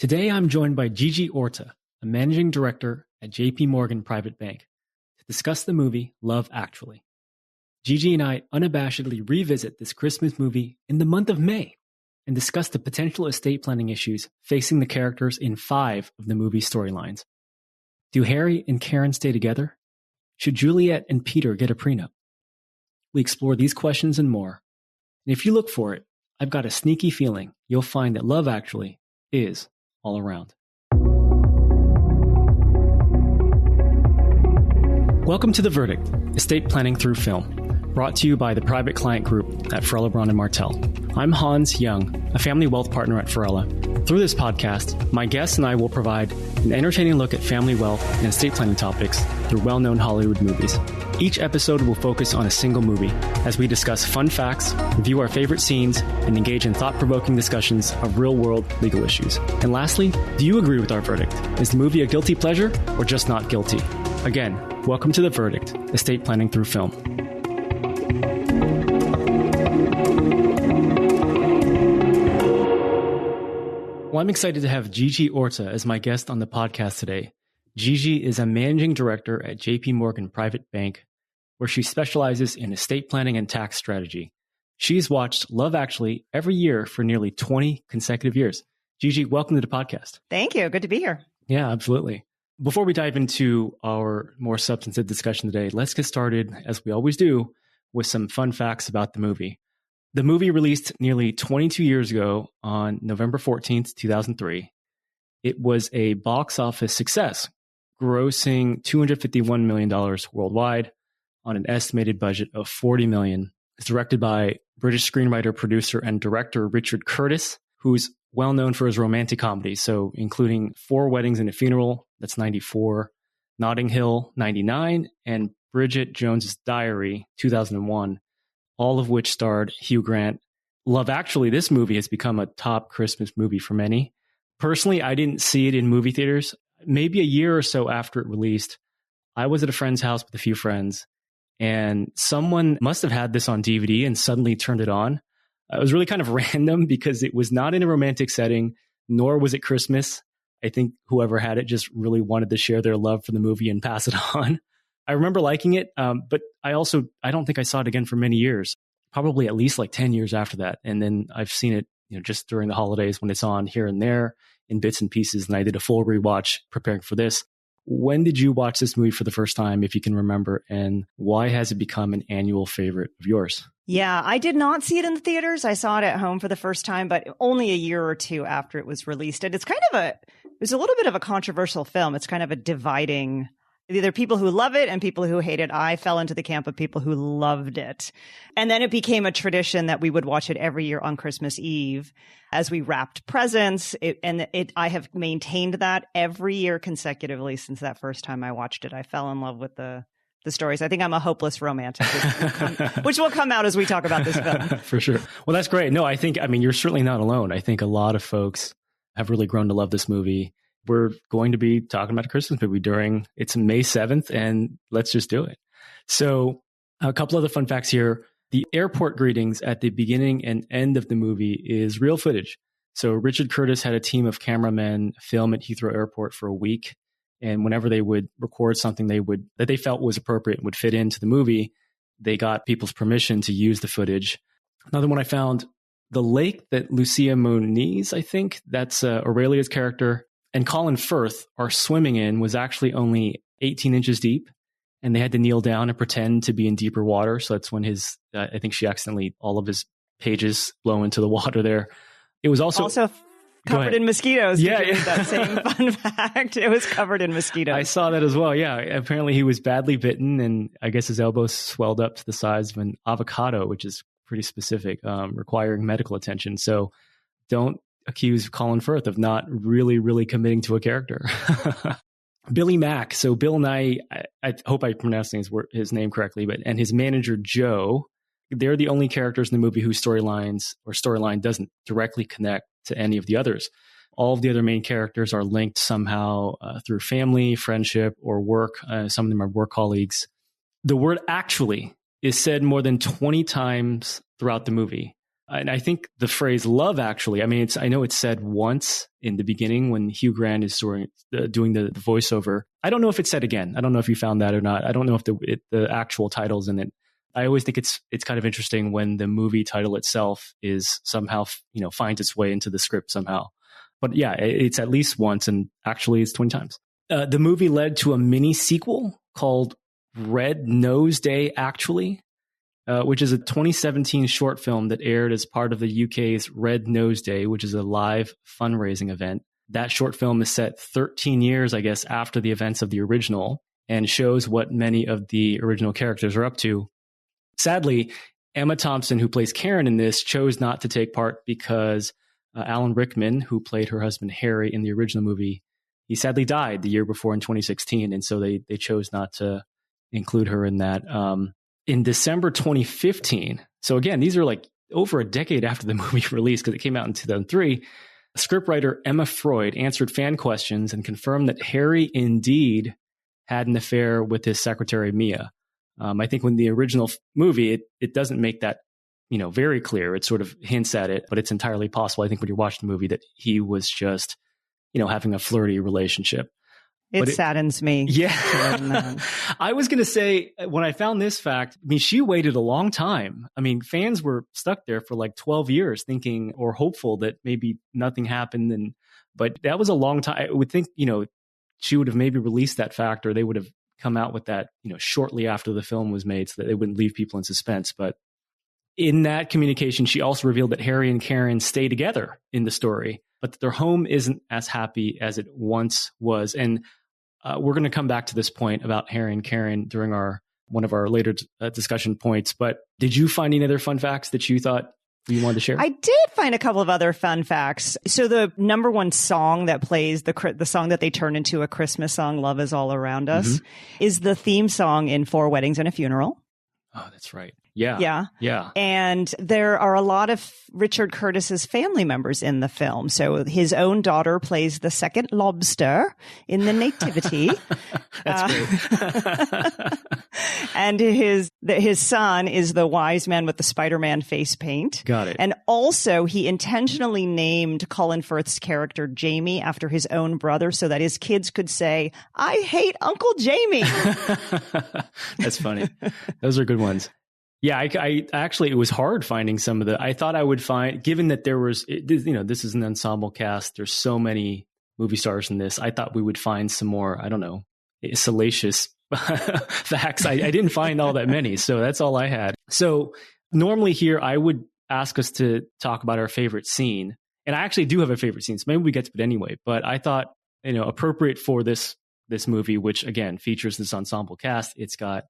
Today, I'm joined by Gigi Orta, a managing director at JP Morgan Private Bank, to discuss the movie Love Actually. Gigi and I unabashedly revisit this Christmas movie in the month of May and discuss the potential estate planning issues facing the characters in 5 of the movie's storylines. Do Harry and Karen stay together? Should Juliet and Peter get a prenup? We explore these questions and more. And if you look for it, I've got a sneaky feeling you'll find that Love Actually is all around. Welcome to The Verdict, Estate Planning Through Film, brought to you by the Private Client Group at Farella, Braun, and Martel. I'm Hans Young, a family wealth partner at Farella. Through this podcast, my guests and I will provide an entertaining look at family wealth and estate planning topics through well-known Hollywood movies. Each episode will focus on a single movie as we discuss fun facts, review our favorite scenes, and engage in thought-provoking discussions of real-world legal issues. And lastly, do you agree with our verdict? Is the movie a guilty pleasure or just not guilty? Again, welcome to The Verdict, Estate Planning Through Film. Well, I'm excited to have Gigi Orta as my guest on the podcast today. Gigi is a managing director at JP Morgan Private Bank, where she specializes in estate planning and tax strategy. She's watched Love Actually every year for nearly 20 consecutive years. Gigi, welcome to the podcast. Thank you. Good to be here. Yeah, absolutely. Before we dive into our more substantive discussion today, let's get started, as we always do, with some fun facts about the movie. The movie released nearly 22 years ago on November 14th, 2003. It was a box office success, grossing $251 million worldwide on an estimated budget of $40 million. It's directed by British screenwriter, producer, and director Richard Curtis, who's well known for his romantic comedies, so including 4 Weddings and a Funeral, that's 94, Notting Hill, 99, and Bridget Jones's Diary, 2001, all of which starred Hugh Grant. Love Actually, this movie has become a top Christmas movie for many. Personally, I didn't see it in movie theaters. Maybe a year or so after it released, I was at a friend's house with a few friends, and someone must have had this on DVD and suddenly turned it on. It was really kind of random because it was not in a romantic setting, nor was it Christmas. I think whoever had it just really wanted to share their love for the movie and pass it on. I remember liking it, but I don't think I saw it again for many years, probably at least like 10 years after that. And then I've seen it, just during the holidays when it's on here and there in bits and pieces. And I did a full rewatch preparing for this. When did you watch this movie for the first time, if you can remember, and why has it become an annual favorite of yours? Yeah, I did not see it in the theaters. I saw it at home for the first time, but only a year or two after it was released. And it was a little bit of a controversial film. It's kind of a dividing, either people who love it and people who hate it. I fell into the camp of people who loved it. And then it became a tradition that we would watch it every year on Christmas Eve as we wrapped presents. I have maintained that every year consecutively since that first time I watched it. I fell in love with the stories. I think I'm a hopeless romantic, which will come out as we talk about this film. For sure. Well, that's great. No, you're certainly not alone. I think a lot of folks have really grown to love this movie. We're going to be talking about a Christmas movie it's May 7th, and let's just do it. So a couple other fun facts here. The airport greetings at the beginning and end of the movie is real footage. So Richard Curtis had a team of cameramen film at Heathrow Airport for a week. And whenever they would record something that they felt was appropriate and would fit into the movie, they got people's permission to use the footage. Another one I found, the lake that Lucia Moniz, I think, that's Aurelia's character, and Colin Firth are swimming in was actually only 18 inches deep, and they had to kneel down and pretend to be in deeper water. So that's when I think she accidentally, all of his pages blow into the water there. It was also covered in mosquitoes. Yeah. That same fun fact. It was covered in mosquitoes. I saw that as well. Yeah. Apparently he was badly bitten, and I guess his elbow swelled up to the size of an avocado, which is pretty specific, requiring medical attention. So don't accuse Colin Firth of not really, really committing to a character. Billy Mack. So Bill Nye, I hope I'm pronouncing his name correctly, and his manager, Joe, they're the only characters in the movie whose storyline doesn't directly connect to any of the others. All of the other main characters are linked somehow through family, friendship, or work. Some of them are work colleagues. The word actually is said more than 20 times throughout the movie. And I think the phrase love, actually, I mean, I know it's said once in the beginning when Hugh Grant is doing the voiceover. I don't know if it's said again. I don't know if you found that or not. I don't know if the actual title's in it. I always think it's kind of interesting when the movie title itself is somehow, finds its way into the script somehow. But yeah, it's at least once, and actually it's 20 times. The movie led to a mini sequel called Red Nose Day, actually, which is a 2017 short film that aired as part of the UK's Red Nose Day, which is a live fundraising event. That short film is set 13 years, I guess, after the events of the original and shows what many of the original characters are up to. Sadly, Emma Thompson, who plays Karen in this, chose not to take part because Alan Rickman, who played her husband Harry in the original movie, he sadly died the year before in 2016. And so they chose not to include her in that. In December 2015, so again, these are like over a decade after the movie released because it came out in 2003, scriptwriter Emma Freud answered fan questions and confirmed that Harry indeed had an affair with his secretary, Mia. I think when the original movie, it doesn't make that, very clear. It sort of hints at it, but it's entirely possible, I think, when you watch the movie, that he was just, having a flirty relationship. It saddens me. Yeah. I was going to say, when I found this fact, I mean, she waited a long time. I mean, fans were stuck there for like 12 years thinking or hopeful that maybe nothing happened. But that was a long time. I would think, she would have maybe released that fact, or they would have come out with that, shortly after the film was made so that they wouldn't leave people in suspense. But in that communication, she also revealed that Harry and Karen stay together in the story, but that their home isn't as happy as it once was. And we're going to come back to this point about Harry and Karen during one of our later discussion points. But did you find any other fun facts that you thought you wanted to share? I did find a couple of other fun facts. So the number one song that plays, the song that they turn into a Christmas song, Love Is All Around Us, is the theme song in 4 Weddings and a Funeral. Oh, that's right. Yeah. And there are a lot of Richard Curtis's family members in the film. So his own daughter plays the second lobster in the Nativity. That's great. And his son is the wise man with the Spider-Man face paint. Got it. And also he intentionally named Colin Firth's character Jamie after his own brother so that his kids could say, "I hate Uncle Jamie." That's funny. Those are good ones. Yeah, I actually, it was hard finding some of I thought I would find, given that there was, this is an ensemble cast. There's so many movie stars in this. I thought we would find some more, I don't know, salacious facts. I didn't find all that many. So that's all I had. So normally here, I would ask us to talk about our favorite scene. And I actually do have a favorite scene. So maybe we get to it anyway. But I thought, appropriate for this movie, which again features this ensemble cast. It's got,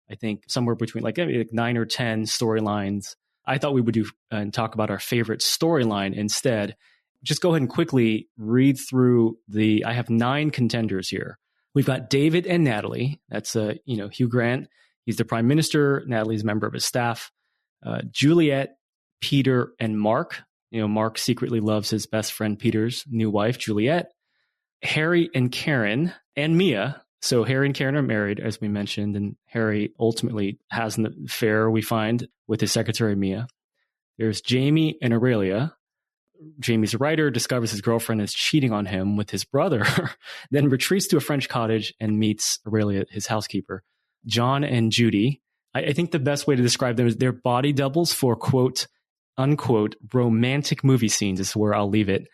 I think, somewhere between like 9 or 10 storylines. I thought we would do and talk about our favorite storyline instead. Just go ahead and quickly read through I have 9 contenders here. We've got David and Natalie. That's, Hugh Grant. He's the prime minister. Natalie's a member of his staff. Juliet, Peter, and Mark. Mark secretly loves his best friend Peter's new wife, Juliet. Harry and Karen, and Mia. So Harry and Karen are married, as we mentioned, and Harry ultimately has an affair, we find, with his secretary, Mia. There's Jamie and Aurelia. Jamie's a writer, discovers his girlfriend is cheating on him with his brother, then retreats to a French cottage and meets Aurelia, his housekeeper. John and Judy. I think the best way to describe them is they're body doubles for, quote, unquote, romantic movie scenes is where I'll leave it.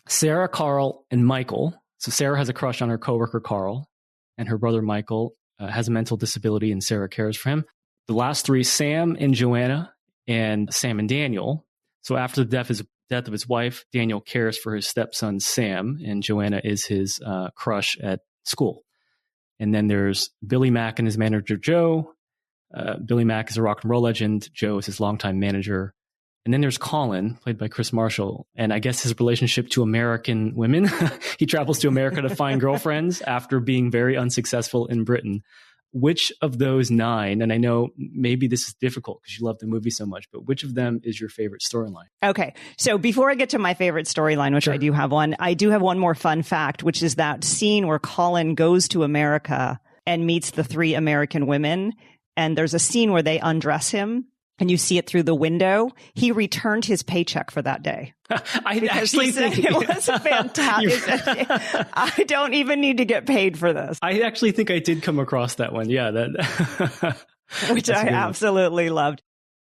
Sarah, Carl, and Michael. So Sarah has a crush on her coworker, Carl. And her brother, Michael, has a mental disability, and Sarah cares for him. The last 3, Sam and Joanna, and Sam and Daniel. So after the death of his wife, Daniel cares for his stepson, Sam, and Joanna is his crush at school. And then there's Billy Mack and his manager, Joe. Billy Mack is a rock and roll legend. Joe is his longtime manager. And then there's Colin, played by Chris Marshall. And I guess his relationship to American women. He travels to America to find girlfriends after being very unsuccessful in Britain. Which of those 9, and I know maybe this is difficult because you love the movie so much, but which of them is your favorite storyline? Okay. So before I get to my favorite storyline, which I do have one more fun fact, which is that scene where Colin goes to America and meets the 3 American women. And there's a scene where they undress him. and you see it through the window, he returned his paycheck for that day. I actually think it was fantastic. I don't even need to get paid for this. I actually think I did come across that one. Yeah, which I absolutely loved.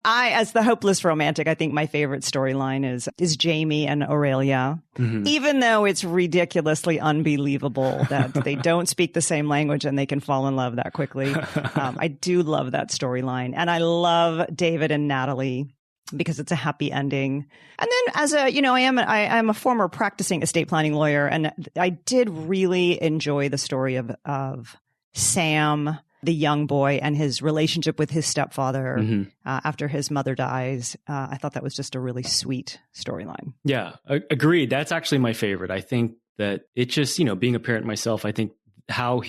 As the hopeless romantic, I think my favorite storyline is Jamie and Aurelia, even though it's ridiculously unbelievable that they don't speak the same language and they can fall in love that quickly. I do love that storyline. And I love David and Natalie because it's a happy ending. And then I am a former practicing estate planning lawyer, and I did really enjoy the story of Sam, the young boy, and his relationship with his stepfather after his mother dies. I thought that was just a really sweet storyline. Yeah, agreed. That's actually my favorite. I think that it just, being a parent myself, I think how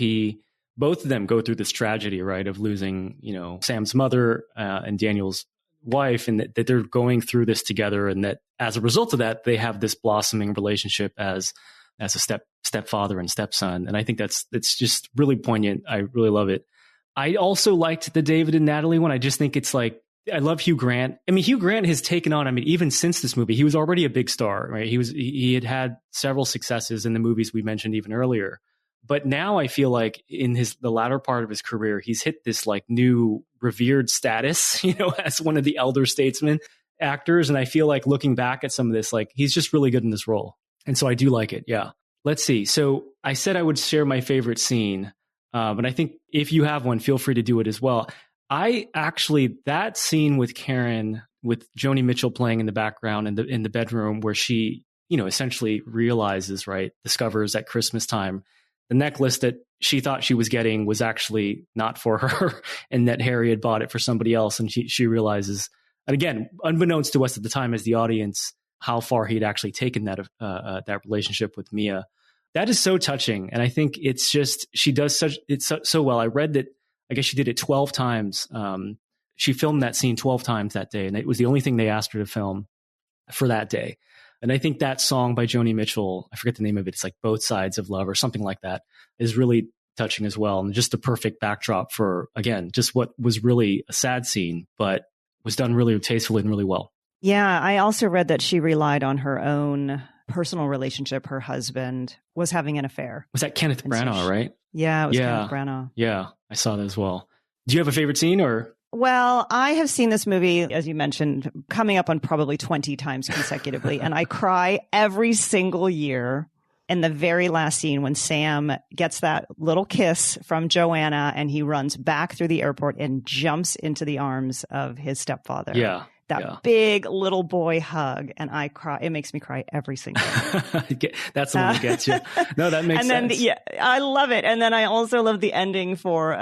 both of them go through this tragedy, right, of losing, Sam's mother and Daniel's wife, and that they're going through this together, and that as a result of that, they have this blossoming relationship as a stepfather and stepson. And I think it's just really poignant. I really love it. I also liked the David and Natalie one. I just think it's like, I love Hugh Grant. I mean, Hugh Grant has taken on, even since this movie, he was already a big star, right? He had several successes in the movies we mentioned even earlier. But now I feel like in the latter part of his career, he's hit this like new revered status, as one of the elder statesmen actors. And I feel like looking back at some of this, like he's just really good in this role. And so I do like it. Yeah. Let's see. So I said I would share my favorite scene. But I think if you have one, feel free to do it as well. That scene with Karen, with Joni Mitchell playing in the background in the bedroom, where she, essentially realizes, right, discovers at Christmas time, the necklace that she thought she was getting was actually not for her, and that Harry had bought it for somebody else. And she realizes, and again, unbeknownst to us at the time as the audience, how far he'd actually taken that relationship with Mia. That is so touching. And I think it's just, she does so well. I read that, I guess she did it 12 times. She filmed that scene 12 times that day. And it was the only thing they asked her to film for that day. And I think that song by Joni Mitchell, I forget the name of it, it's like Both Sides of Love or something like that, is really touching as well. And just the perfect backdrop for, again, just what was really a sad scene, but was done really tastefully and really well. Yeah. I also read that she relied on her own personal relationship. Her husband was having an affair. Was that Kenneth Branagh, right? Yeah, it was Kenneth Branagh. Yeah, I saw that as well. Do you have a favorite scene or? Well, I have seen this movie, as you mentioned, coming up on probably 20 times consecutively. And I cry every single year in the very last scene when Sam gets that little kiss from Joanna and he runs back through the airport and jumps into the arms of his stepfather. Yeah. That big little boy hug, and I cry. It makes me cry every single time. That's the one that gets you. No, that makes sense. I love it. And then I also love the ending for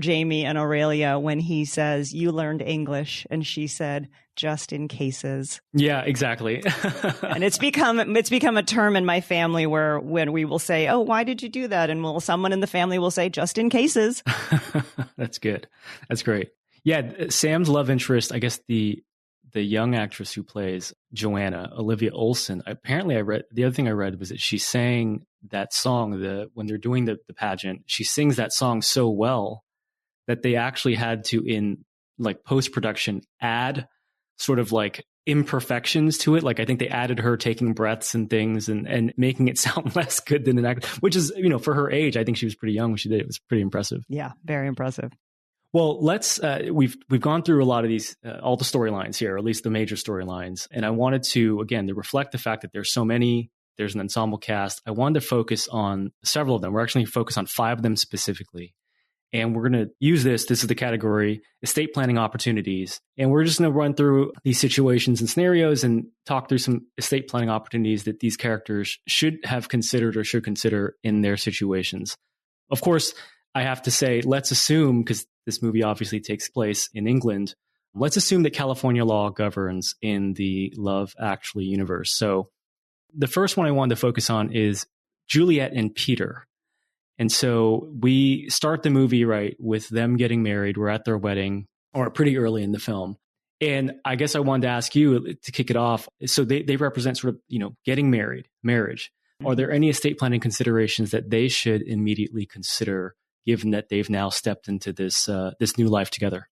Jamie and Aurelia when he says, "You learned English," and she said, "Just in cases." Yeah, exactly. And it's become a term in my family where when we will say, "Oh, why did you do that?" and someone in the family will say, "Just in cases." That's good. That's great. Yeah, Sam's love interest, I guess the young actress who plays Joanna, Olivia Olson, apparently the other thing I read was that she sang that song, when they're doing the pageant, she sings that song so well that they actually had to, in like post-production, add sort of like imperfections to it. Like I think they added her taking breaths and things and making it sound less good than an actor, which is, for her age, I think she was pretty young when she did it. It was pretty impressive. Yeah, very impressive. Well, we've gone through a lot of these, all the storylines here, or at least the major storylines. And I wanted to reflect the fact that there's so many, there's an ensemble cast. I wanted to focus on several of them. We're actually focused on 5 of them specifically. And we're going to use this is the category estate planning opportunities. And we're just going to run through these situations and scenarios and talk through some estate planning opportunities that these characters should have considered or should consider in their situations. Of course, I have to say, let's assume, because this movie obviously takes place in England, let's assume that California law governs in the Love Actually universe. So the first one I wanted to focus on is Juliet and Peter. And so we start the movie, right, with them getting married. We're at their wedding, or pretty early in the film. And I guess I wanted to ask you to kick it off. So they represent sort of, getting married, marriage. Are there any estate planning considerations that they should immediately consider, given that they've now stepped into this new life together?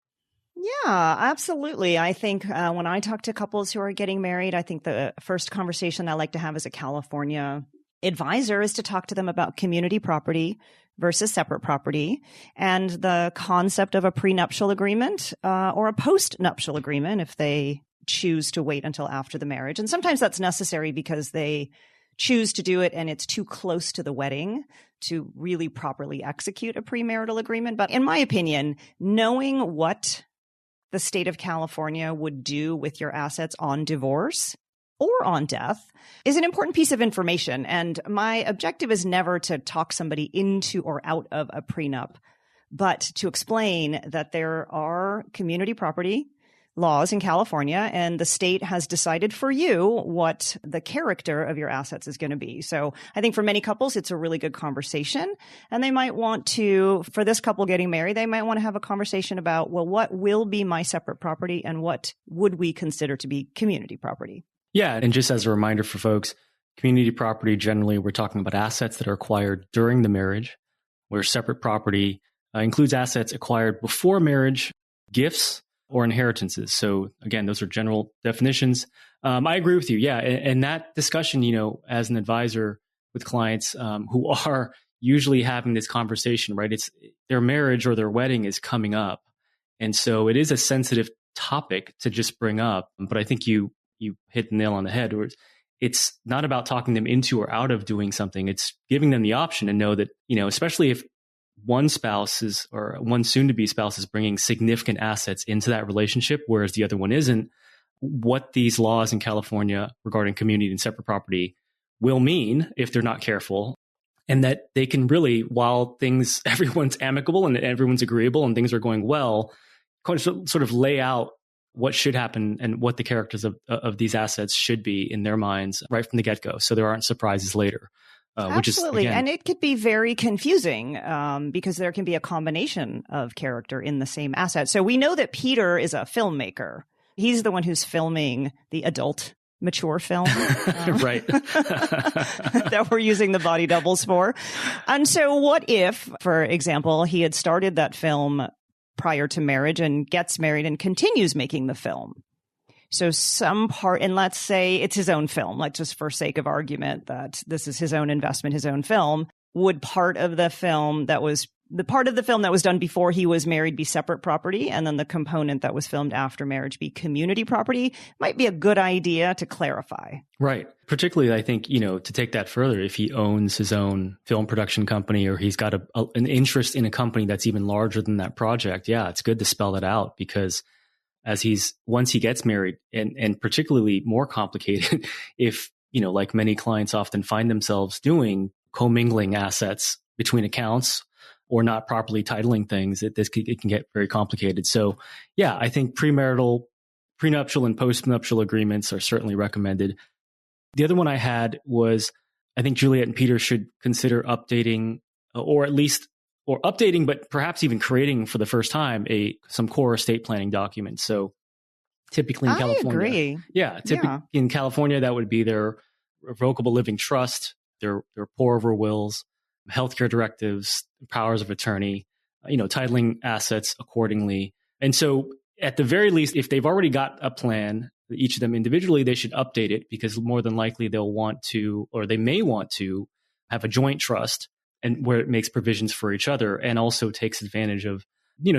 absolutely. I think when I talk to couples who are getting married, I think the first conversation I like to have as a California advisor is to talk to them about community property versus separate property and the concept of a prenuptial agreement or a postnuptial agreement if they choose to wait until after the marriage. And sometimes that's necessary because they choose to do it and it's too close to the wedding to really properly execute a premarital agreement. But in my opinion, knowing what the state of California would do with your assets on divorce or on death is an important piece of information. And my objective is never to talk somebody into or out of a prenup, but to explain that there are community property laws in California, and the state has decided for you what the character of your assets is going to be. So I think for many couples, it's a really good conversation. And they might want to, for this couple getting married, they might want to have a conversation about, well, what will be my separate property and what would we consider to be community property? Yeah. And just as a reminder for folks, community property, generally, we're talking about assets that are acquired during the marriage, where separate property includes assets acquired before marriage, gifts, or inheritances. So again, those are general definitions. I agree with you. Yeah. And that discussion, as an advisor with clients who are usually having this conversation, right? It's their marriage or their wedding is coming up. And so it is a sensitive topic to just bring up. But I think you hit the nail on the head. It's not about talking them into or out of doing something. It's giving them the option to know that, especially if one spouse is, or one soon-to-be spouse is bringing significant assets into that relationship, whereas the other one isn't, what these laws in California regarding community and separate property will mean if they're not careful, and that they can really, while everyone's amicable and everyone's agreeable and things are going well, sort of lay out what should happen and what the characters of these assets should be in their minds right from the get-go, so there aren't surprises later. Absolutely. And it could be very confusing because there can be a combination of character in the same asset. So we know that Peter is a filmmaker. He's the one who's filming the adult mature film right. that we're using the body doubles for. And so what if, for example, he had started that film prior to marriage and gets married and continues making the film? So some part, and let's say it's his own film, like just for sake of argument that this is his own investment, his own film, would part of the film that was done before he was married be separate property, and then the component that was filmed after marriage be community property? Might be a good idea to clarify. Right. Particularly, I think, to take that further, if he owns his own film production company or he's got an interest in a company that's even larger than that project, yeah, it's good to spell that out, because once he gets married, and particularly more complicated if, like many clients often find themselves doing, commingling assets between accounts or not properly titling things, it can get very complicated. So yeah, I think prenuptial and postnuptial agreements are certainly recommended. The other one I had was, I think Juliet and Peter should consider updating, but perhaps even creating for the first time some core estate planning documents. So typically in California, I agree. Yeah, in California, that would be their revocable living trust, their pour-over wills, healthcare directives, powers of attorney, titling assets accordingly. And so at the very least, if they've already got a plan, each of them individually, they should update it, because more than likely they'll want to, or they may want to, have a joint trust, and where it makes provisions for each other and also takes advantage of,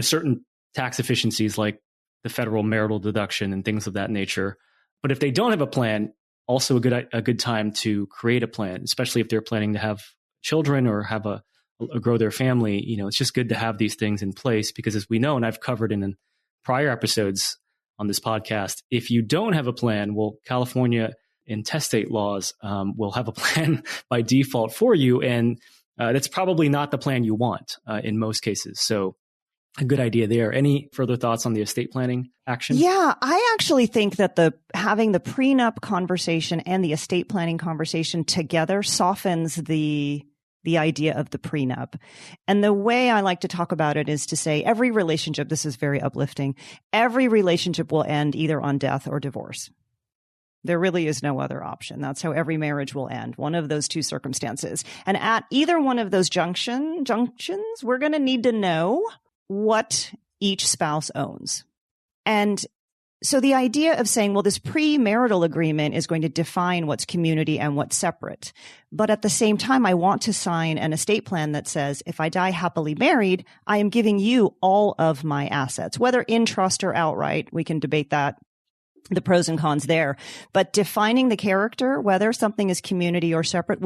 certain tax efficiencies like the federal marital deduction and things of that nature. But if they don't have a plan, also a good time to create a plan, especially if they're planning to have children or have grow their family. It's just good to have these things in place, because as we know, and I've covered in prior episodes on this podcast, if you don't have a plan, well, California intestate laws will have a plan by default for you, and that's probably not the plan you want in most cases. So a good idea there. Any further thoughts on the estate planning action? Yeah, I actually think that having the prenup conversation and the estate planning conversation together softens the idea of the prenup. And the way I like to talk about it is to say every relationship, this is very uplifting, every relationship will end either on death or divorce. There really is no other option. That's how every marriage will end, one of those two circumstances. And at either one of those junctions, we're going to need to know what each spouse owns. And so the idea of saying, well, this premarital agreement is going to define what's community and what's separate. But at the same time, I want to sign an estate plan that says, if I die happily married, I am giving you all of my assets, whether in trust or outright. We can debate that, the pros and cons there. But defining the character, whether something is community or separate,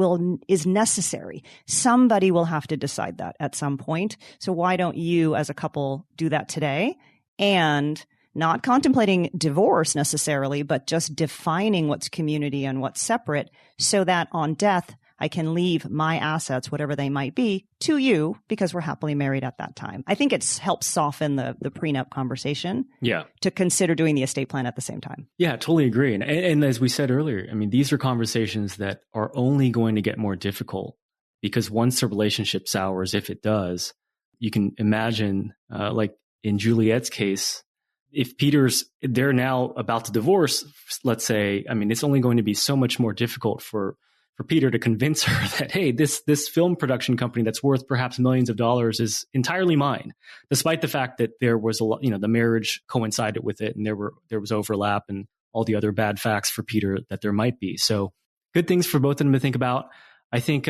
is necessary. Somebody will have to decide that at some point. So why don't you as a couple do that today? And not contemplating divorce necessarily, but just defining what's community and what's separate so that on death, I can leave my assets, whatever they might be, to you because we're happily married at that time. I think it's helped soften the prenup conversation. Yeah. To consider doing the estate plan at the same time. Yeah, I totally agree. And as we said earlier, I mean, these are conversations that are only going to get more difficult because once the relationship sours, if it does, you can imagine, like in Juliet's case, if they're now about to divorce, let's say, I mean, it's only going to be so much more difficult for Peter to convince her that, hey, this film production company that's worth perhaps millions of dollars is entirely mine, despite the fact that there was a lot, the marriage coincided with it and there was overlap and all the other bad facts for Peter that there might be. So good things for both of them to think about. I think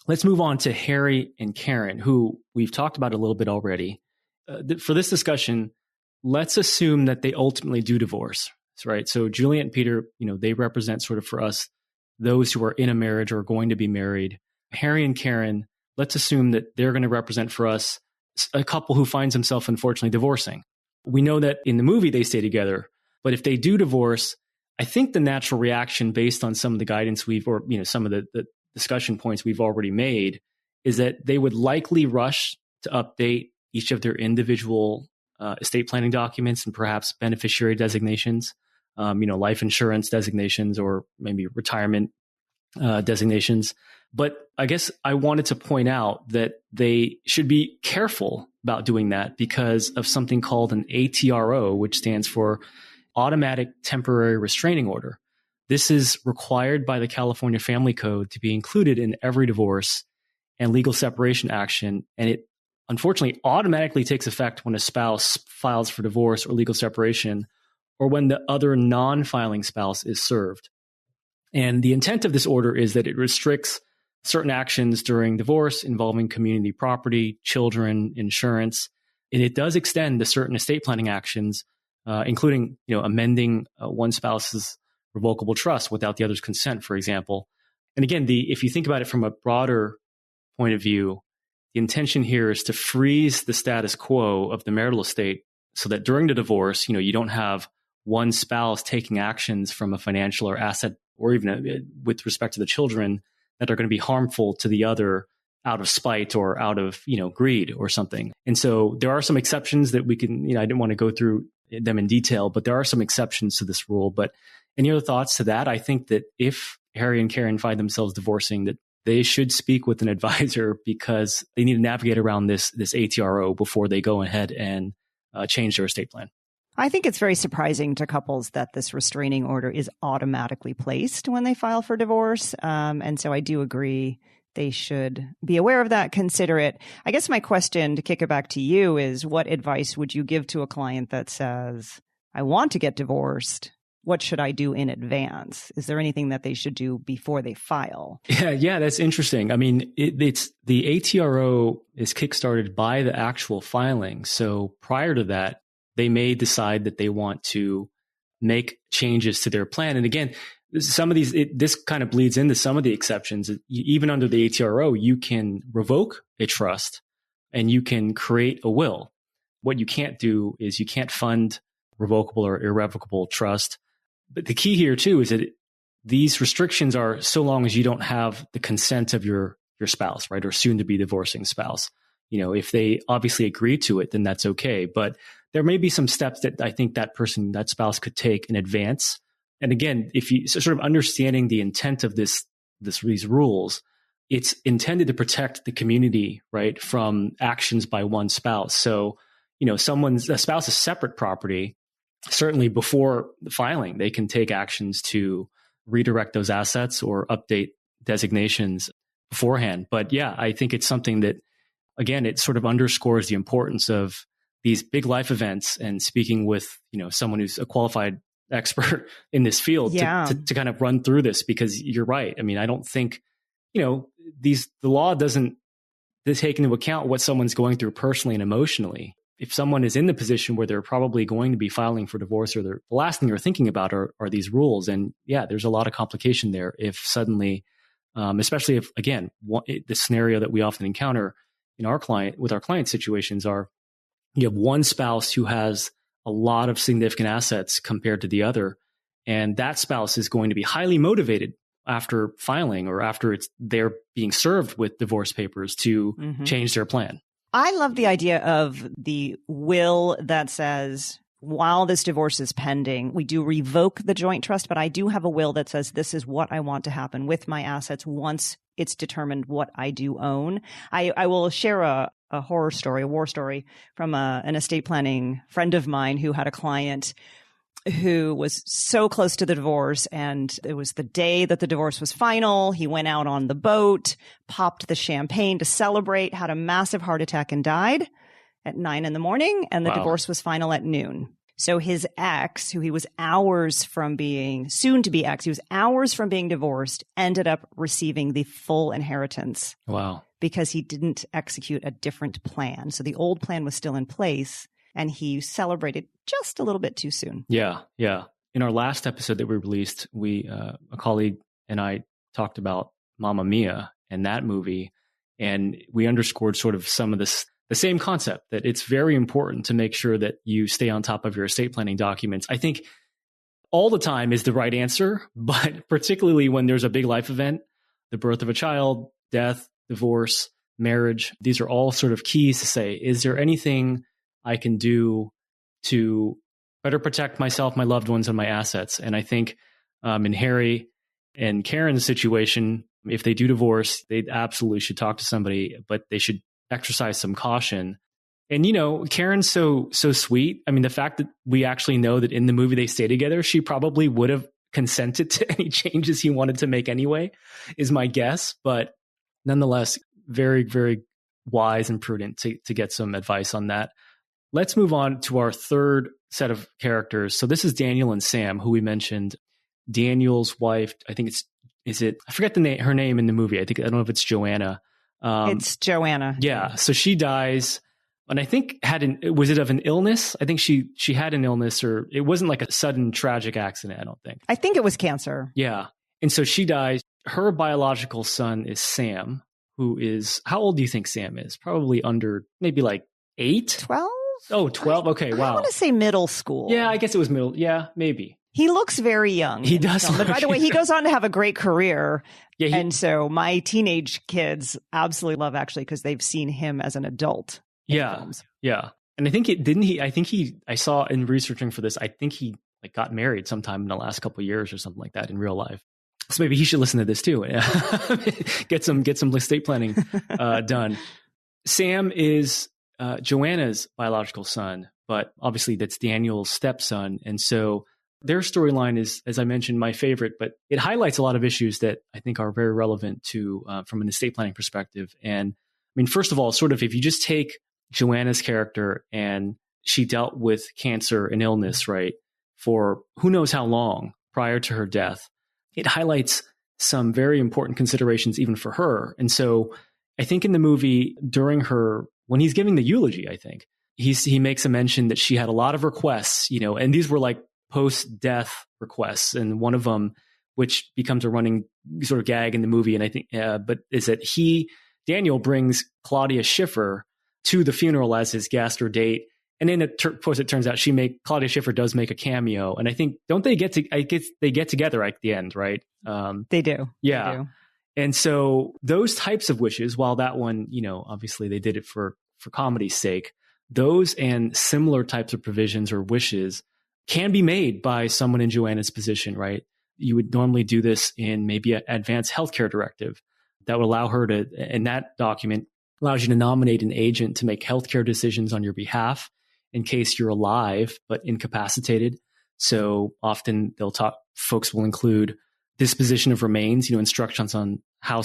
let's move on to Harry and Karen, who we've talked about a little bit already. For this discussion, let's assume that they ultimately do divorce, right? So Juliet and Peter, they represent sort of for us those who are in a marriage or going to be married. Harry and Karen, let's assume that they're going to represent for us a couple who finds himself unfortunately divorcing. We know that in the movie they stay together, but if they do divorce, I think the natural reaction based on some of the guidance some of the discussion points we've already made is that they would likely rush to update each of their individual estate planning documents and perhaps beneficiary designations, life insurance designations or maybe retirement designations. But I guess I wanted to point out that they should be careful about doing that because of something called an ATRO, which stands for Automatic Temporary Restraining Order. This is required by the California Family Code to be included in every divorce and legal separation action, and it unfortunately automatically takes effect when a spouse files for divorce or legal separation or when the other non-filing spouse is served. And the intent of this order is that it restricts certain actions during divorce involving community property, children, insurance, and it does extend to certain estate planning actions, including amending one spouse's revocable trust without the other's consent, for example. And again, if you think about it from a broader point of view, the intention here is to freeze the status quo of the marital estate so that during the divorce, you don't have one spouse taking actions from a financial or asset or even with respect to the children that are going to be harmful to the other out of spite or out of, greed or something. And so there are some exceptions that we can, I didn't want to go through them in detail, but there are some exceptions to this rule. But any other thoughts to that? I think that if Harry and Karen find themselves divorcing, that they should speak with an advisor because they need to navigate around this ATRO before they go ahead and change their estate plan. I think it's very surprising to couples that this restraining order is automatically placed when they file for divorce. And so I do agree they should be aware of that, consider it. I guess my question to kick it back to you is, what advice would you give to a client that says, I want to get divorced? What should I do in advance? Is there anything that they should do before they file? Yeah, that's interesting. I mean, it's the ATRO is kickstarted by the actual filing. So prior to that, they may decide that they want to make changes to their plan. And again, some of these, this kind of bleeds into some of the exceptions. Even under the ATRO, you can revoke a trust and you can create a will. What you can't do is you can't fund revocable or irrevocable trust. But the key here too is that these restrictions are so long as you don't have the consent of your spouse, right? Or soon to be divorcing spouse. If they obviously agree to it, then that's okay. But there may be some steps that I think that spouse could take in advance. And again, if you sort of understanding the intent of these rules, it's intended to protect the community, right, from actions by one spouse. So, a spouse's separate property, certainly before the filing, they can take actions to redirect those assets or update designations beforehand. But yeah, I think it's something that, again, it sort of underscores the importance of these big life events and speaking with, someone who's a qualified expert in this field to kind of run through this, because you're right. I mean, I don't think, the law doesn't take into account what someone's going through personally and emotionally. If someone is in the position where they're probably going to be filing for divorce, or the last thing they're thinking about are these rules. And yeah, there's a lot of complication there if suddenly, especially if, again, the scenario that we often encounter with our client situations are, you have one spouse who has a lot of significant assets compared to the other, and that spouse is going to be highly motivated after filing or after they're being served with divorce papers to change their plan. I love the idea of the will that says, while this divorce is pending, we do revoke the joint trust, but I do have a will that says this is what I want to happen with my assets once it's determined what I do own. I will share a horror story, a war story from an estate planning friend of mine who had a client who was so close to the divorce, and it was the day that the divorce was final. He went out on the boat, popped the champagne to celebrate, had a massive heart attack and died at 9 a.m. And the divorce was final at noon. So his ex, who he was hours from being soon to be ex, he was hours from being divorced, ended up receiving the full inheritance. Wow. Because he didn't execute a different plan. So the old plan was still in place, and he celebrated just a little bit too soon. Yeah. Yeah. In our last episode that we released, a colleague and I talked about Mamma Mia and that movie. And we underscored sort of some of the same concept, that it's very important to make sure that you stay on top of your estate planning documents. I think all the time is the right answer, but particularly when there's a big life event, the birth of a child, death, divorce, marriage, these are all sort of keys to say, is there anything I can do to better protect myself, my loved ones, and my assets? And I think in Harry and Karen's situation, if they do divorce, they absolutely should talk to somebody, but they should exercise some caution. And, Karen's so sweet. I mean, the fact that we actually know that in the movie they stay together, she probably would have consented to any changes he wanted to make anyway, is my guess. But nonetheless, very, very wise and prudent to get some advice on that. Let's move on to our third set of characters. So this is Daniel and Sam, who we mentioned. Daniel's wife, I think I forget her name in the movie. I don't know if it's Joanna. It's Joanna. Yeah. So she dies, and I think was it of an illness? I think she had an illness, or it wasn't like a sudden tragic accident, I don't think. I think it was cancer. Yeah. And so she dies. Her biological son is Sam, who is, how old do you think Sam is? Probably under maybe like 8? 12? Oh, 12. Okay. Wow. I want to say middle school. Yeah, I guess it was middle. Yeah, maybe. He looks very young. He does. But by the way, he goes on to have a great career. Yeah, and so my teenage kids absolutely love, actually, because they've seen him as an adult. Yeah. Yeah. And I saw in researching for this, I think he got married sometime in the last couple of years or something like that in real life. So maybe he should listen to this too. get some estate planning done. Sam is Joanna's biological son, but obviously that's Daniel's stepson. And so their storyline is, as I mentioned, my favorite, but it highlights a lot of issues that I think are very relevant to from an estate planning perspective. And I mean, first of all, sort of if you just take Joanna's character, and she dealt with cancer and illness, right, for who knows how long prior to her death, it highlights some very important considerations even for her. And so I think in the movie, when he's giving the eulogy, I think he makes a mention that she had a lot of requests, and these were like post-death requests. And one of them, which becomes a running sort of gag in the movie, and I think, but is that Daniel brings Claudia Schiffer to the funeral as his guest or date. And then of course it turns out Claudia Schiffer does make a cameo. And I think, they get together at the end, right? They do. Yeah. They do. And so those types of wishes, while that one, obviously they did it for comedy's sake, those and similar types of provisions or wishes can be made by someone in Joanna's position, right? You would normally do this in maybe an advanced healthcare directive that would allow her to, and that document allows you to nominate an agent to make healthcare decisions on your behalf in case you're alive but incapacitated. So often folks will include disposition of remains, instructions on how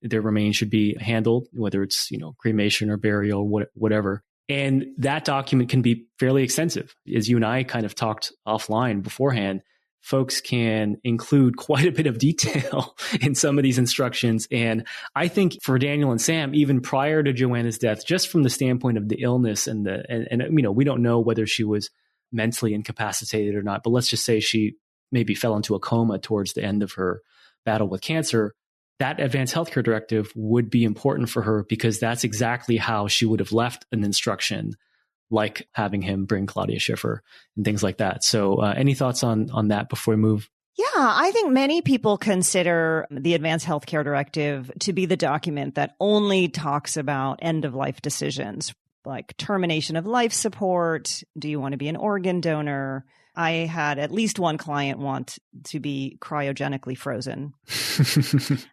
their remains should be handled, whether it's, cremation or burial, whatever. And that document can be fairly extensive. As you and I kind of talked offline beforehand, folks can include quite a bit of detail in some of these instructions. And I think for Daniel and Sam, even prior to Joanna's death, just from the standpoint of the illness and we don't know whether she was mentally incapacitated or not, but let's just say she maybe fell into a coma towards the end of her battle with cancer. That advanced healthcare directive would be important for her because that's exactly how she would have left an instruction, like having him bring Claudia Schiffer and things like that. So any thoughts on that before we move? Yeah, I think many people consider the Advanced Healthcare Directive to be the document that only talks about end-of-life decisions, like termination of life support. Do you want to be an organ donor? I had at least one client want to be cryogenically frozen.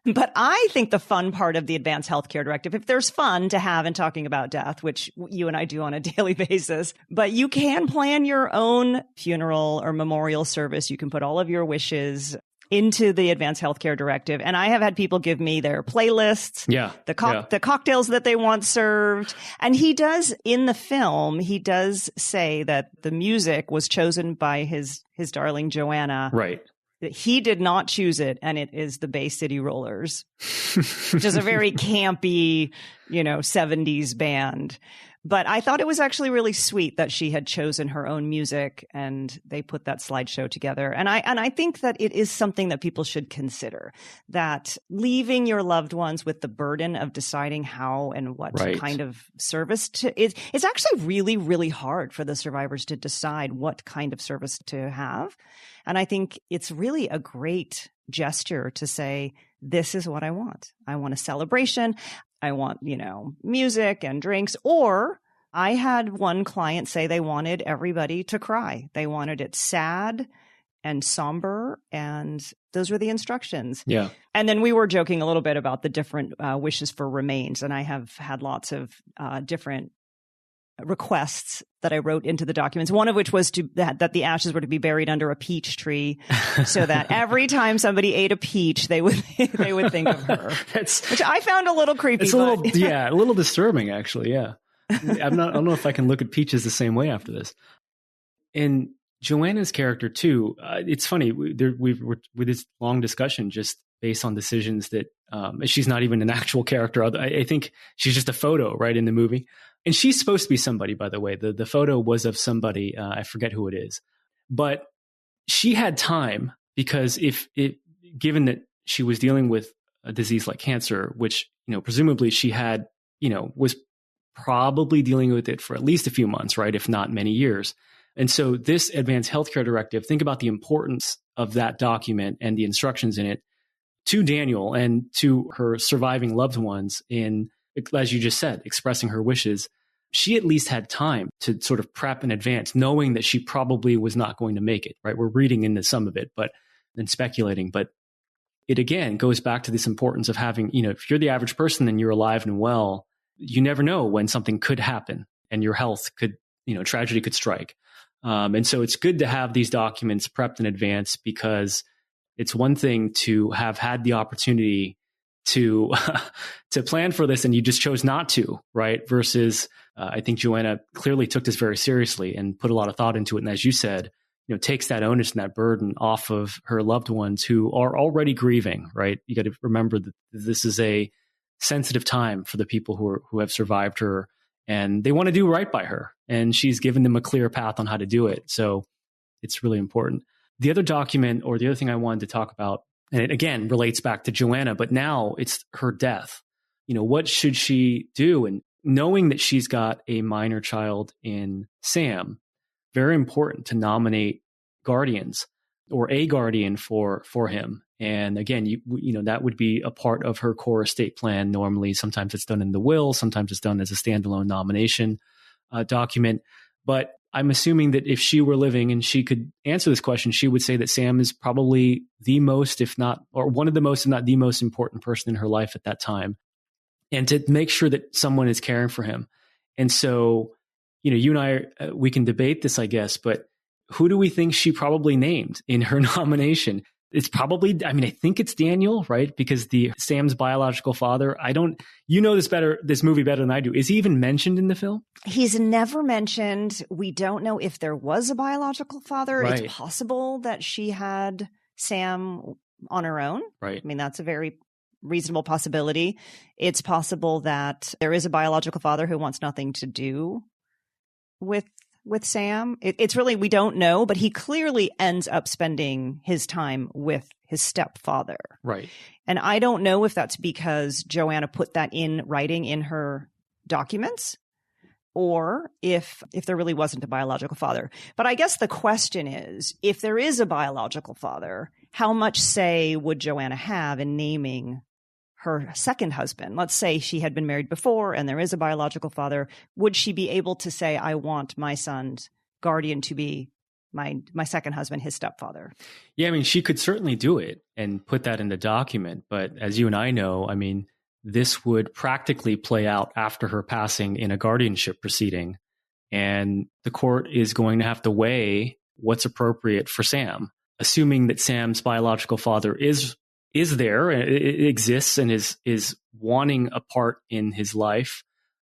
But I think the fun part of the Advanced Healthcare Directive, if there's fun to have in talking about death, which you and I do on a daily basis, but you can plan your own funeral or memorial service. You can put all of your wishes into the Advanced Healthcare Directive. And I have had people give me their playlists, the cocktails that they want served. And he does, in the film, he does say that the music was chosen by his darling Joanna. Right. He did not choose it, and it is the Bay City Rollers, which is a very campy, 70s band. But I thought it was actually really sweet that she had chosen her own music and they put that slideshow together. And I think that it is something that people should consider, that leaving your loved ones with the burden of deciding how and what kind of service it's actually really, really hard for the survivors to decide what kind of service to have. And I think it's really a great gesture to say, this is what I want. I want a celebration. I want, music and drinks. Or I had one client say they wanted everybody to cry. They wanted it sad and somber. And those were the instructions. Yeah. And then we were joking a little bit about the different wishes for remains. And I have had lots of different requests that I wrote into the documents, one of which was that the ashes were to be buried under a peach tree so that every time somebody ate a peach, they would think of her. Which I found a little creepy. It's a little disturbing, actually. Yeah. I don't know if I can look at peaches the same way after this. And Joanna's character too, it's funny, we've with this long discussion just based on decisions that she's not even an actual character. I think she's just a photo, right, in the movie. And she's supposed to be somebody, by the way. The photo was of somebody, I forget who it is. But she had time because given that she was dealing with a disease like cancer, which, presumably she had, was probably dealing with it for at least a few months, right? If not many years. And so this Advanced Healthcare Directive, think about the importance of that document and the instructions in it to Daniel and to her surviving loved ones in, as you just said, expressing her wishes. She at least had time to sort of prep in advance, knowing that she probably was not going to make it, right? We're reading into some of it, and speculating, but it again goes back to this importance of having, if you're the average person and you're alive and well, you never know when something could happen and your health could, tragedy could strike. And so it's good to have these documents prepped in advance because it's one thing to have had the opportunity to plan for this and you just chose not to, right? Versus I think Joanna clearly took this very seriously and put a lot of thought into it. And as you said, takes that onus and that burden off of her loved ones who are already grieving, right? You got to remember that this is a sensitive time for the people who have survived her and they want to do right by her. And she's given them a clear path on how to do it. So it's really important. The other document or the other thing I wanted to talk about, and it again relates back to Joanna, but now it's her death. What should she do? And knowing that she's got a minor child in Sam, very important to nominate guardians or a guardian for him. And again, that would be a part of her core estate plan. Normally, sometimes it's done in the will, sometimes it's done as a standalone nomination document. But I'm assuming that if she were living and she could answer this question, she would say that Sam is probably the most, if not, or one of the most, if not the most important person in her life at that time. And to make sure that someone is caring for him. And so, you and I, we can debate this, I guess, but who do we think she probably named in her nomination? It's probably, I mean, I think it's Daniel, right? Because Sam's biological father, this movie better than I do. Is he even mentioned in the film? He's never mentioned. We don't know if there was a biological father. Right. It's possible that she had Sam on her own. Right. I mean, that's a very reasonable possibility. It's possible that there is a biological father who wants nothing to do with Sam. It's really, we don't know, but he clearly ends up spending his time with his stepfather. Right. And I don't know if that's because Joanna put that in writing in her documents, or if there really wasn't a biological father. But I guess the question is, if there is a biological father, how much say would Joanna have in naming her second husband? Let's say she had been married before and there is a biological father. Would she be able to say, I want my son's guardian to be my second husband, his stepfather? Yeah, I mean, she could certainly do it and put that in the document. But as you and I know, I mean, this would practically play out after her passing in a guardianship proceeding. And the court is going to have to weigh what's appropriate for Sam, assuming that Sam's biological father is there, it exists, and is wanting a part in his life.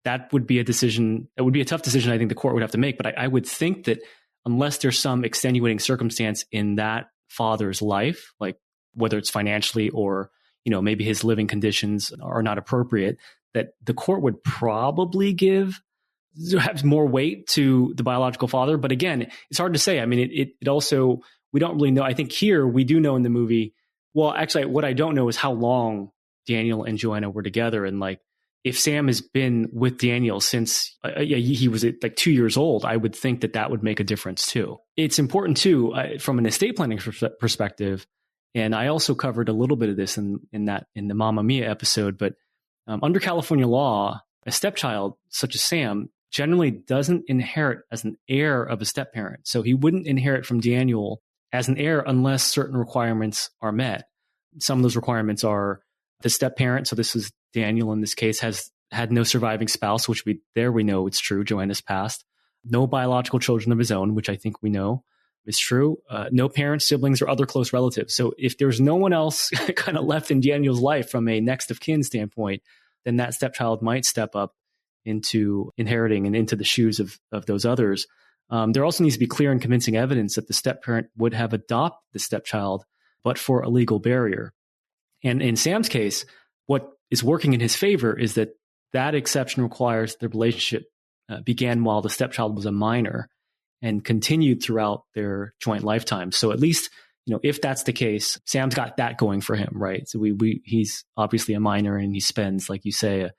That would be a decision. It would be a tough decision, I think the court would have to make. But I would think that unless there's some extenuating circumstance in that father's life, like whether it's financially or, maybe his living conditions are not appropriate, that the court would probably have more weight to the biological father. But again, it's hard to say. I mean, it also, we don't really know. I think here we do know in the movie. Well, actually, what I don't know is how long Daniel and Joanna were together. And like, if Sam has been with Daniel since he was like 2 years old, I would think that would make a difference too. It's important too, from an estate planning perspective. And I also covered a little bit of this in the Mamma Mia episode. But under California law, a stepchild such as Sam generally doesn't inherit as an heir of a step-parent. So he wouldn't inherit from Daniel as an heir unless certain requirements are met. Some of those requirements are the step-parent, so this is Daniel in this case, has had no surviving spouse, which we know it's true. Joanna's passed. No biological children of his own, which I think we know is true. No parents, siblings, or other close relatives. So if there's no one else kind of left in Daniel's life from a next of kin standpoint, then that stepchild might step up into inheriting and into the shoes of those others. There also needs to be clear and convincing evidence that the step-parent would have adopted the stepchild, but for a legal barrier. And in Sam's case, what is working in his favor is that exception requires the relationship began while the stepchild was a minor and continued throughout their joint lifetime. So at least, if that's the case, Sam's got that going for him, right? So he's obviously a minor and he spends, like you say,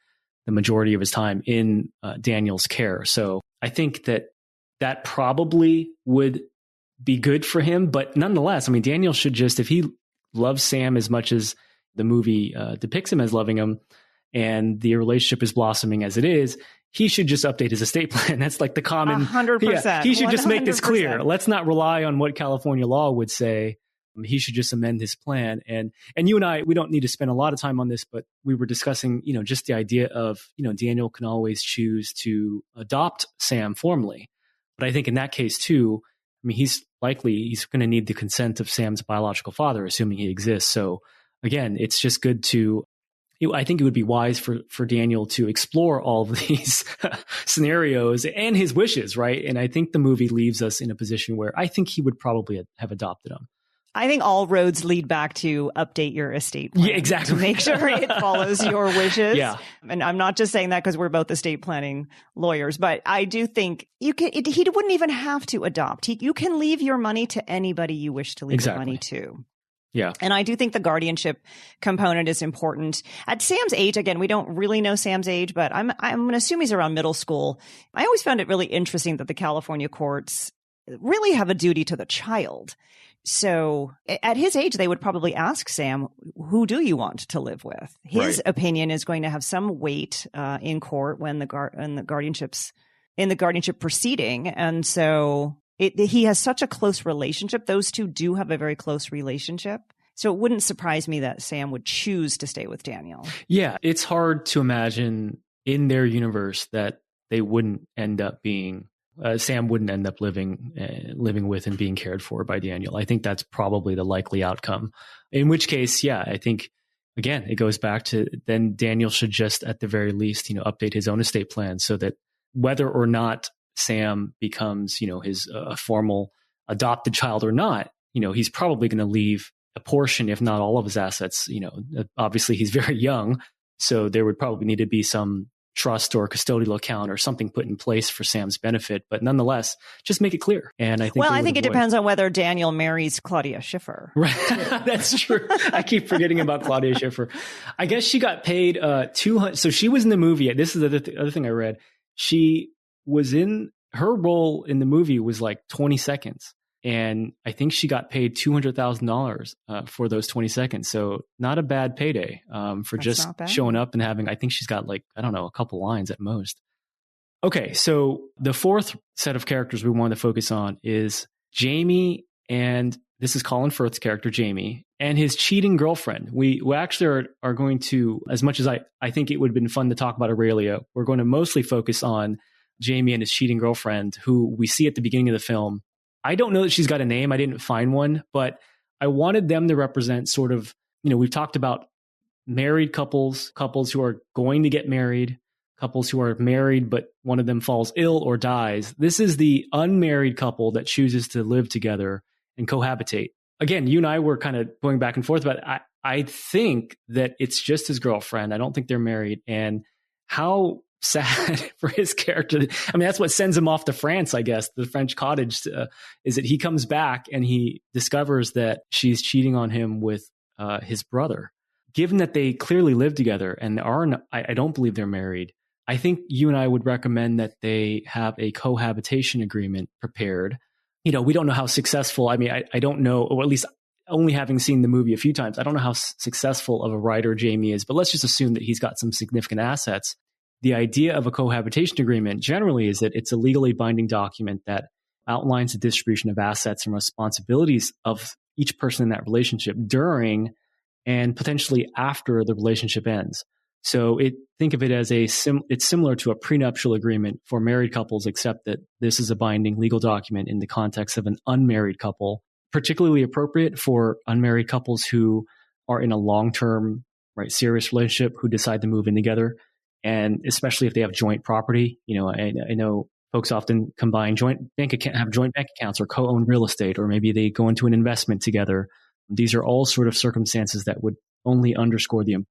the majority of his time in Daniel's care. So I think that probably would be good for him. But nonetheless, I mean, Daniel should just, if he loves Sam as much as the movie depicts him as loving him, and the relationship is blossoming as it is, he should just update his estate plan. That's like the common 100%. Yeah, he should 100%. just make this clear. Let's not rely on what California law would say. He should just amend his plan. And you and I, we don't need to spend a lot of time on this, but we were discussing, just the idea of, Daniel can always choose to adopt Sam formally. But I think in that case too, I mean, he's going to need the consent of Sam's biological father, assuming he exists. So again, it's just good I think it would be wise for Daniel to explore all of these scenarios and his wishes, right? And I think the movie leaves us in a position where I think he would probably have adopted him. I think all roads lead back to update your estate plan. Yeah, exactly. To make sure it follows your wishes. Yeah. And I'm not just saying that because we're both estate planning lawyers, but I do think he wouldn't even have to adopt. You can leave your money to anybody you wish to leave your money to. Yeah. And I do think the guardianship component is important. At Sam's age, again, we don't really know Sam's age, but I'm going to assume he's around middle school. I always found it really interesting that the California courts really have a duty to the child. So at his age, they would probably ask Sam, who do you want to live with? His opinion is going to have some weight in court when the guardianship proceeding. And so he has such a close relationship. Those two do have a very close relationship. So it wouldn't surprise me that Sam would choose to stay with Daniel. Yeah, it's hard to imagine in their universe that they wouldn't end up being Sam wouldn't end up living with and being cared for by Daniel. I think that's probably the likely outcome. In which case, yeah, I think, again, it goes back to then Daniel should just, at the very least, update his own estate plan so that whether or not Sam becomes, his formal adopted child or not, he's probably going to leave a portion, if not all of his assets. Obviously he's very young, so there would probably need to be some trust or custodial account or something put in place for Sam's benefit. But nonetheless, just make it clear. And I think it depends on whether Daniel marries Claudia Schiffer. Right. That's true. I keep forgetting about Claudia Schiffer. I guess she got paid 200. So she was in the movie. This is the other thing I read. She was in, her role in the movie was like 20 seconds. And I think she got paid $200,000 for those 20 seconds. So not a bad payday for just showing up and having, I think she's got a couple lines at most. Okay, so the fourth set of characters we want to focus on is Jamie, and this is Colin Firth's character, Jamie, and his cheating girlfriend. We actually are going to, as much as I think it would have been fun to talk about Aurelia, we're going to mostly focus on Jamie and his cheating girlfriend, who we see at the beginning of the film. I don't know that she's got a name. I didn't find one, but I wanted them to represent sort of, we've talked about married couples who are going to get married, couples who are married, but one of them falls ill or dies. This is the unmarried couple that chooses to live together and cohabitate. Again, you and I were kind of going back and forth about it. I think that it's just his girlfriend. I don't think they're married. And how sad for his character. I mean, that's what sends him off to France, I guess, the French cottage, is that he comes back and he discovers that she's cheating on him with his brother. Given that they clearly live together and I don't believe they're married, I think you and I would recommend that they have a cohabitation agreement prepared. We don't know how successful, I mean, I don't know, or at least only having seen the movie a few times, I don't know how successful of a writer Jamie is, but let's just assume that he's got some significant assets. The idea of a cohabitation agreement generally is that it's a legally binding document that outlines the distribution of assets and responsibilities of each person in that relationship during and potentially after the relationship ends. So think of it as it's similar to a prenuptial agreement for married couples, except that this is a binding legal document in the context of an unmarried couple, particularly appropriate for unmarried couples who are in a long-term, serious relationship, who decide to move in together. And especially if they have joint property, I know folks often combine have joint bank accounts or co-own real estate, or maybe they go into an investment together. These are all sort of circumstances that would only underscore the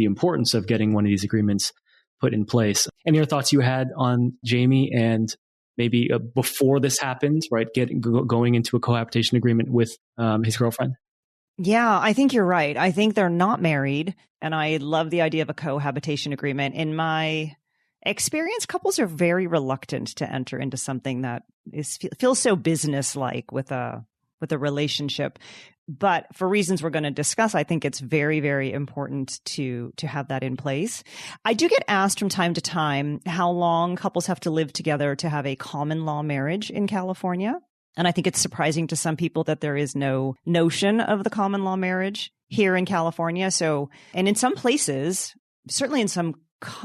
importance of getting one of these agreements put in place. Any other thoughts you had on Jamie and maybe before this happens, right? Going into a cohabitation agreement with his girlfriend? Yeah, I think you're right. I think they're not married. And I love the idea of a cohabitation agreement. In my experience, couples are very reluctant to enter into something that feels so business-like with a relationship. But for reasons we're going to discuss, I think it's very, very important to have that in place. I do get asked from time to time how long couples have to live together to have a common law marriage in California. And I think it's surprising to some people that there is no notion of the common law marriage here in California. So, and in some places, certainly in some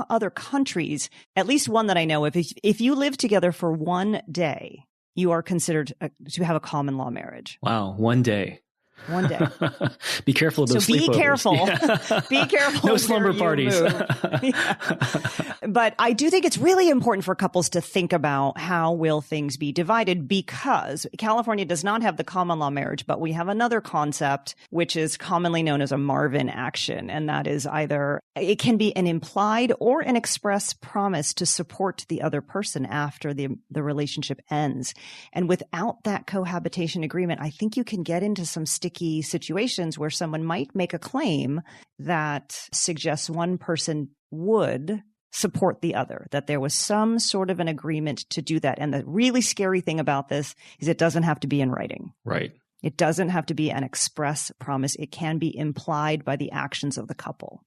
other countries, at least one that I know of, if you live together for one day, you are considered to have a common law marriage. Wow, one day. One day. Be careful of those sleepovers. Be careful. Yeah. Be careful. No slumber parties. Yeah. But I do think it's really important for couples to think about how will things be divided, because California does not have the common law marriage, but we have another concept which is commonly known as a Marvin action. And that is it can be an implied or an express promise to support the other person after the relationship ends. And without that cohabitation agreement, I think you can get into some sticky situations where someone might make a claim that suggests one person would support the other, that there was some sort of an agreement to do that. And the really scary thing about this is it doesn't have to be in writing. Right. It doesn't have to be an express promise. It can be implied by the actions of the couple.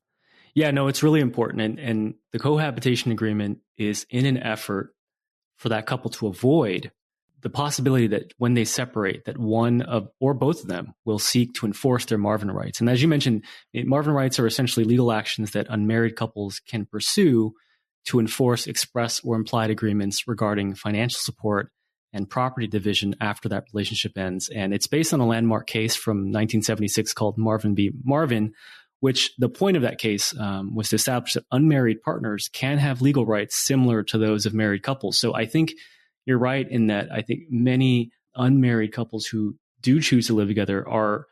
Yeah, no, it's really important. And the cohabitation agreement is in an effort for that couple to avoid the possibility that when they separate, that one of or both of them will seek to enforce their Marvin rights. And as you mentioned, Marvin rights are essentially legal actions that unmarried couples can pursue to enforce express or implied agreements regarding financial support and property division after that relationship ends. And it's based on a landmark case from 1976 called Marvin v. Marvin, which the point of that case was to establish that unmarried partners can have legal rights similar to those of married couples. So I think you're right in that I think many unmarried couples who do choose to live together are,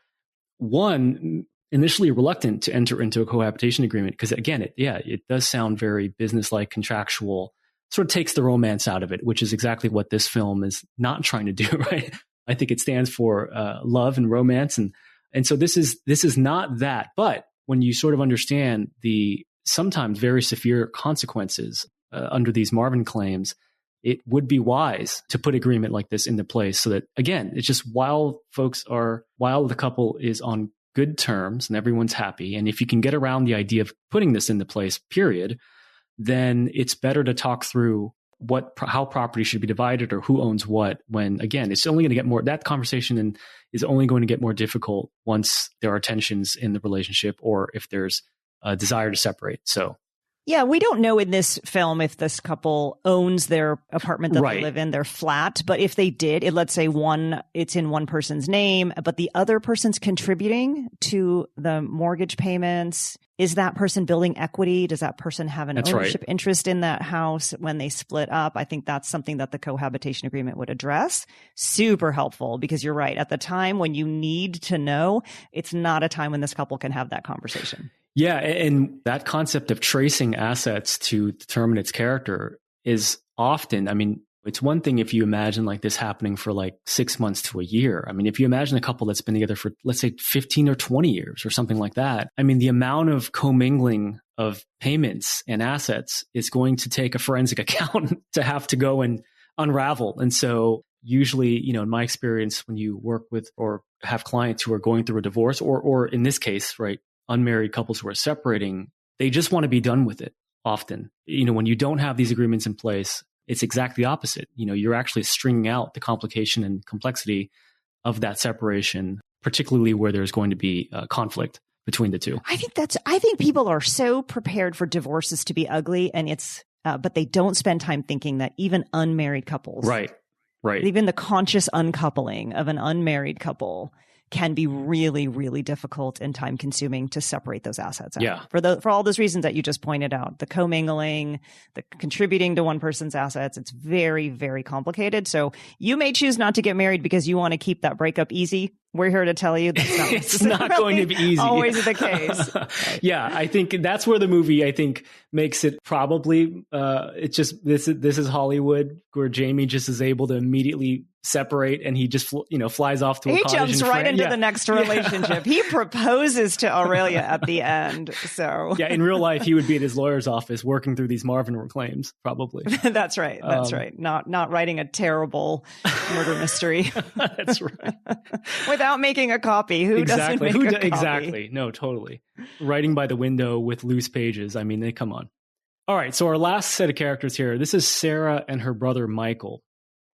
one, initially reluctant to enter into a cohabitation agreement because, again, it does sound very business-like, contractual, sort of takes the romance out of it, which is exactly what this film is not trying to do, right? I think it stands for love and romance, and so this is not that. But when you sort of understand the sometimes very severe consequences under these Marvin claims, it would be wise to put agreement like this into place so that, again, it's just while the couple is on good terms and everyone's happy, and if you can get around the idea of putting this into place, period, then it's better to talk through how property should be divided or who owns what, when, again, it's only going to get more, that conversation is only going to get more difficult once there are tensions in the relationship or if there's a desire to separate. So, yeah, we don't know in this film if this couple owns their apartment that right. they live in, their flat. But if they did, let's say it's in one person's name, but the other person's contributing to the mortgage payments. Is that person building equity? Does that person have an ownership interest in that house when they split up? I think that's something that the cohabitation agreement would address. Super helpful, because you're right. At the time when you need to know, it's not a time when this couple can have that conversation. Yeah, and that concept of tracing assets to determine its character is often, I mean, it's one thing if you imagine like this happening for like 6 months to a year. I mean, if you imagine a couple that's been together for, let's say, 15 or 20 years or something like that, I mean, the amount of commingling of payments and assets is going to take a forensic accountant to have to go and unravel. And so usually, in my experience, when you work with or have clients who are going through a divorce or in this case, right, unmarried couples who are separating, they just want to be done with it often. When you don't have these agreements in place, it's exactly the opposite. You're actually stringing out the complication and complexity of that separation, particularly where there's going to be conflict between the two. I think people are so prepared for divorces to be ugly, and but they don't spend time thinking that even unmarried couples, right, even the conscious uncoupling of an unmarried couple can be really, really difficult and time consuming to separate those assets out. Yeah. For all those reasons that you just pointed out, the commingling, the contributing to one person's assets, it's very, very complicated. So you may choose not to get married because you want to keep that breakup easy. We're here to tell you that's not it's not going to be easy. Always the case. Right. Yeah, I think that's where the movie, makes it probably, it's just, this is Hollywood, where Jamie just is able to immediately separate and he just, flies off to a cottage. He jumps right into the next relationship. He proposes to Aurelia at the end. So yeah, in real life, he would be at his lawyer's office working through these Marvin claims, probably. That's right. That's right. Not writing a terrible murder mystery. That's right. Without making a copy. Who doesn't make a copy? Exactly. No, totally. Writing by the window with loose pages. I mean, come on. All right. So our last set of characters here, this is Sarah and her brother, Michael.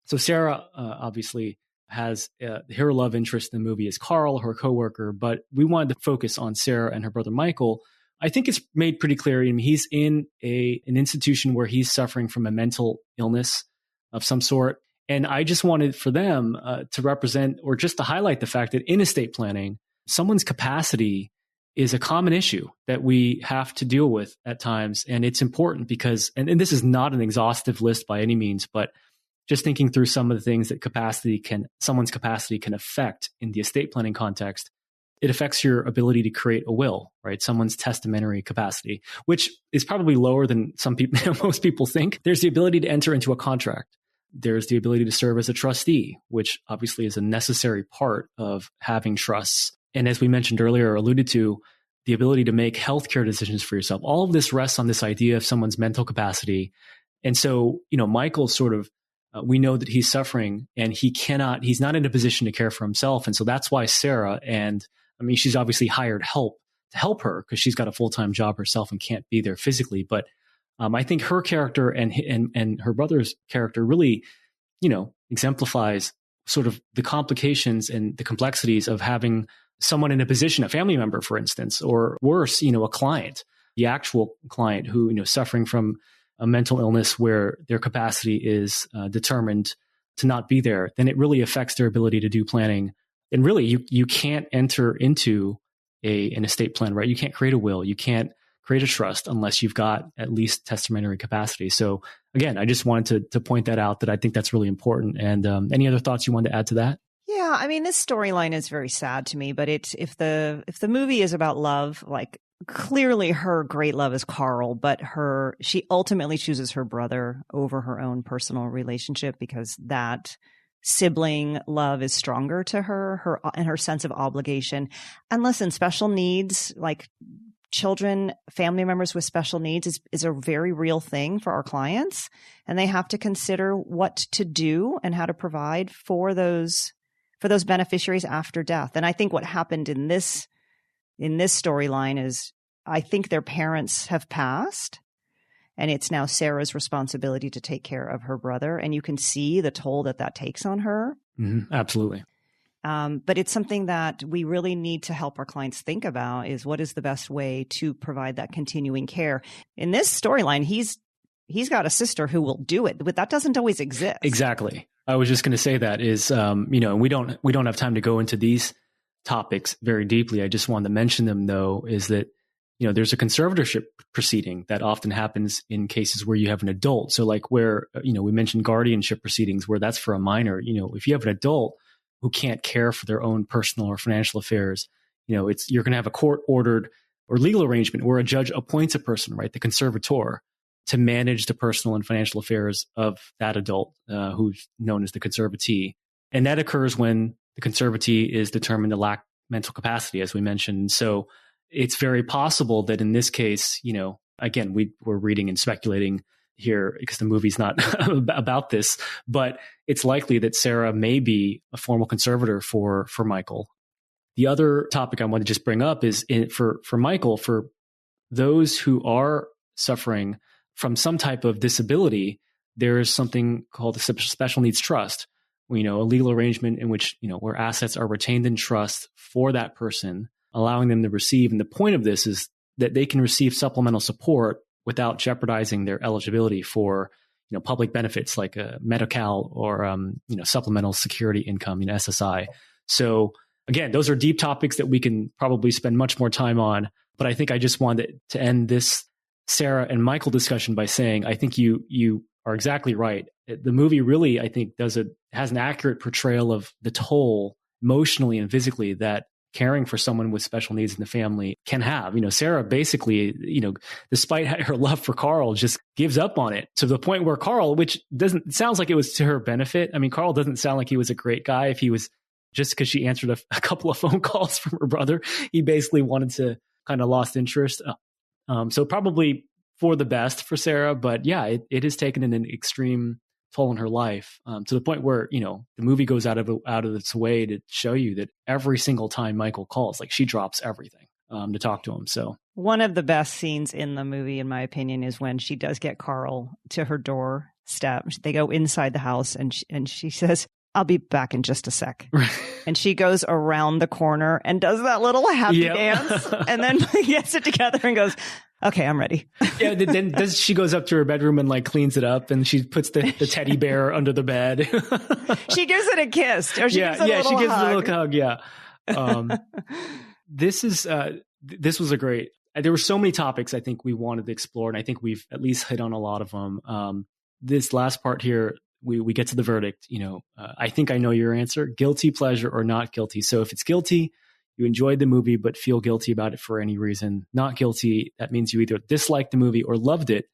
So Sarah obviously has her love interest in the movie is Carl, her coworker, but we wanted to focus on Sarah and her brother, Michael. I think it's made pretty clear. I mean, he's in an institution where he's suffering from a mental illness of some sort. And I just wanted for them to represent or just to highlight the fact that in estate planning, someone's capacity is a common issue that we have to deal with at times. And it's important because, and this is not an exhaustive list by any means, but just thinking through some of the things that someone's capacity can affect in the estate planning context, it affects your ability to create a will, right? Someone's testamentary capacity, which is probably lower than most people think. There's the ability to enter into a contract. There's the ability to serve as a trustee, which obviously is a necessary part of having trusts. And as we mentioned earlier, or alluded to, the ability to make healthcare decisions for yourself. All of this rests on this idea of someone's mental capacity. And so, Michael sort of, we know that he's suffering and he's not in a position to care for himself. And so that's why Sarah, she's obviously hired help to help her because she's got a full-time job herself and can't be there physically. But I think her character and her brother's character really, exemplifies sort of the complications and the complexities of having someone in a position, a family member, for instance, or worse, a client, the actual client who, suffering from a mental illness where their capacity is determined to not be there, then it really affects their ability to do planning. And really, you can't enter into an estate plan, right? You can't create a will. You can't create a trust unless you've got at least testamentary capacity. So again, I just wanted to point that out, that I think that's really important. And any other thoughts you wanted to add to that? Yeah, I mean, this storyline is very sad to me, but if the movie is about love, like clearly her great love is Carl, but she ultimately chooses her brother over her own personal relationship because that sibling love is stronger to her and her sense of obligation. And listen, special needs, like children, family members with special needs is a very real thing for our clients. And they have to consider what to do and how to provide for those beneficiaries after death. And I think what happened in this storyline is I think their parents have passed and it's now Sarah's responsibility to take care of her brother. And you can see the toll that takes on her. Mm-hmm. Absolutely. But it's something that we really need to help our clients think about is what is the best way to provide that continuing care. In this storyline, he's got a sister who will do it, but that doesn't always exist. Exactly. I was just going to say that is, and we don't have time to go into these topics very deeply. I just wanted to mention them though, is that, there's a conservatorship proceeding that often happens in cases where you have an adult. So like where, we mentioned guardianship proceedings where that's for a minor, if you have an adult who can't care for their own personal or financial affairs, you're going to have a court ordered or legal arrangement where a judge appoints a person, right? The conservator, to manage the personal and financial affairs of that adult who's known as the conservatee. And that occurs when the conservatee is determined to lack mental capacity, as we mentioned. So it's very possible that in this case, again, we're reading and speculating here because the movie's not about this, but it's likely that Sarah may be a formal conservator for Michael. The other topic I want to just bring up is for Michael, for those who are suffering from some type of disability, there is something called a special needs trust, a legal arrangement in which, where assets are retained in trust for that person, allowing them to receive. And the point of this is that they can receive supplemental support without jeopardizing their eligibility for, public benefits like Medi-Cal or, supplemental security income, SSI. So again, those are deep topics that we can probably spend much more time on. But I think I just wanted to end this Sarah and Michael discussion by saying, I think you are exactly right. The movie really, I think, has an accurate portrayal of the toll emotionally and physically that caring for someone with special needs in the family can have. Sarah basically, despite her love for Carl, just gives up on it to the point where Carl, which sounds like it was to her benefit. I mean, Carl doesn't sound like he was a great guy. If he was just because she answered a couple of phone calls from her brother, he basically wanted to kind of lost interest. So probably for the best for Sarah, but yeah, it has taken an extreme toll in her life to the point where, the movie goes out of its way to show you that every single time Michael calls, like she drops everything to talk to him. So one of the best scenes in the movie, in my opinion, is when she does get Carl to her doorstep. They go inside the house and she says, "I'll be back in just a sec." And she goes around the corner and does that little happy dance and then gets it together and goes, "Okay, I'm ready." Yeah. Then she goes up to her bedroom and like cleans it up and she puts the teddy bear under the bed. She gives it a kiss. Or she gives it a little hug. Yeah. This was a great, there were so many topics I think we wanted to explore. And I think we've at least hit on a lot of them. This last part here, we get to the verdict. I think I know your answer: guilty pleasure or not guilty. So if it's guilty, you enjoyed the movie but feel guilty about it for any reason. Not guilty, that means you either disliked the movie or loved it.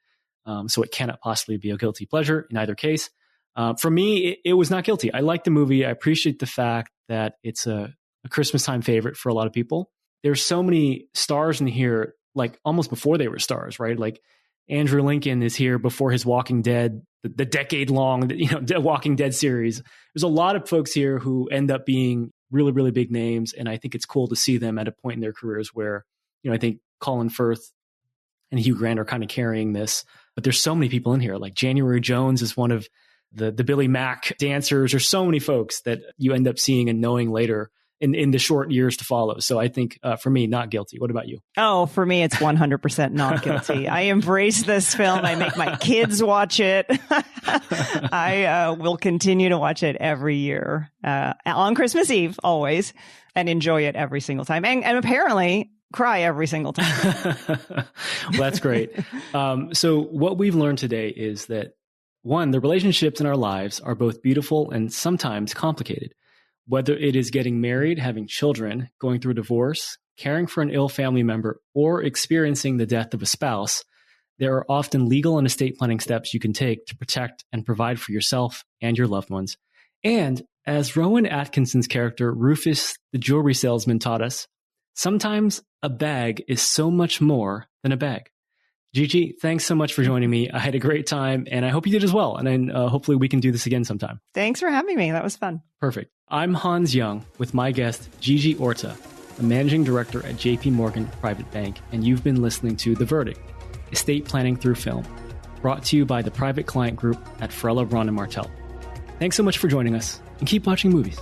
So it cannot possibly be a guilty pleasure in either case. For me, it was not guilty. I like the movie. I appreciate the fact that it's a Christmas time favorite for a lot of people. There's so many stars in here, like almost before they were stars, right? Like Andrew Lincoln is here before his Walking Dead, the decade-long, Walking Dead series. There's a lot of folks here who end up being really, really big names, and I think it's cool to see them at a point in their careers where, I think Colin Firth and Hugh Grant are kind of carrying this. But there's so many people in here. Like January Jones is one of the Billy Mack dancers. There's so many folks that you end up seeing and knowing later in the short years to follow. So I think for me, not guilty. What about you? Oh, for me, it's 100% not guilty. I embrace this film. I make my kids watch it. I will continue to watch it every year on Christmas Eve, always, and enjoy it every single time. And apparently cry every single time. Well, that's great. So what we've learned today is that, one, the relationships in our lives are both beautiful and sometimes complicated. Whether it is getting married, having children, going through a divorce, caring for an ill family member, or experiencing the death of a spouse, there are often legal and estate planning steps you can take to protect and provide for yourself and your loved ones. And as Rowan Atkinson's character, Rufus, the jewelry salesman, taught us, sometimes a bag is so much more than a bag. Gigi, thanks so much for joining me. I had a great time, and I hope you did as well. And then hopefully we can do this again sometime. Thanks for having me. That was fun. Perfect. I'm Hans Young with my guest, Gigi Orta, a managing director at JP Morgan Private Bank, and you've been listening to The Verdict, Estate Planning Through Film, brought to you by the Private Client Group at Farella, Braun, and Martel. Thanks so much for joining us, and keep watching movies.